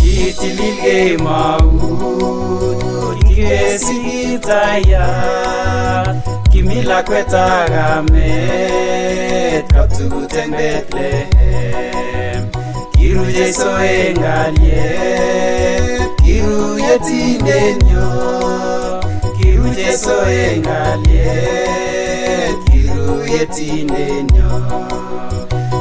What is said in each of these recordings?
Itililge maut Kivesikitaya Kimila kweta gamet Kaptuguten Bethlehem Kiru Jesu engaliet Kiru yetindenyo Kiru Jesu engaliet Kiru yetindenyo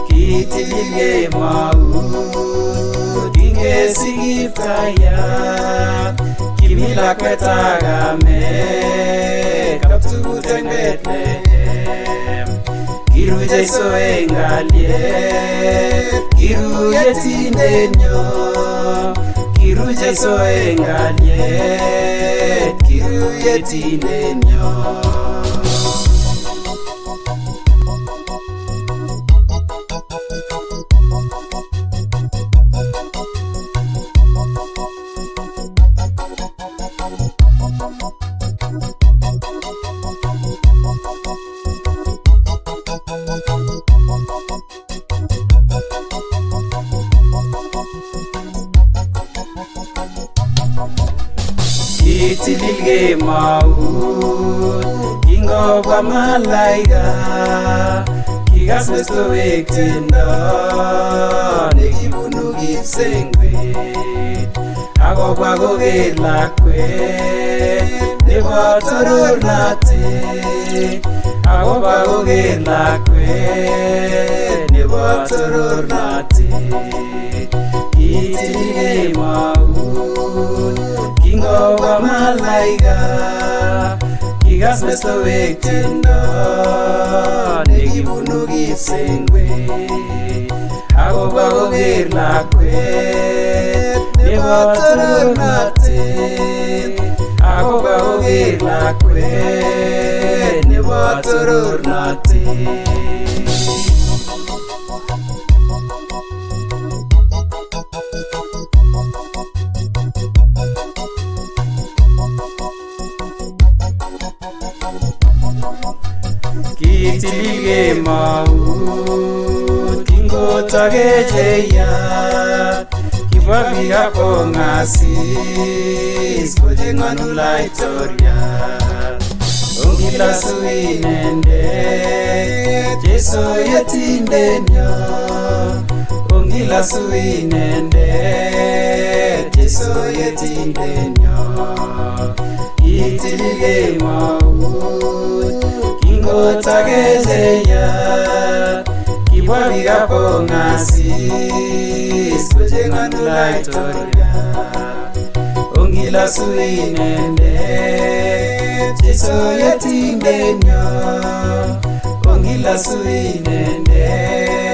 Kitililge maut Kivesikitaya Kimila kweta gamet Kaptuguten Bethlehem Kiru Jesu engaliet Kiru yetindenyo Kiru Jesu engaliet Kiru yetindenyo Itililge maut Kingobwa malaika Kigas mestowek tiendo Nekibunu kipsengwet Akobwa koker lakwet Nebo torornatet Akobwa koker lakwet Nebo torornatet Itililge maut Kingobwa malaika Kigas mestowek tiendo Nekibunu kipsengwet Akobwa koker lakwet Nebo torornatet Akobwa koker lakwet Nebo torornatet Kitililge maut Kingotakecheya Kibwa biikab kong'asis Kocheng'anu laitoriat Ongilasu inendet Jesu yetindenyo Ongilasu inendet Jesu yetindenyo Itililge maut Kingotakecheya Kibwa biikab kong'asis Kocheng'anu laitoriat Ongilasu inendet Jesu yetindenyo Ongilasu inendet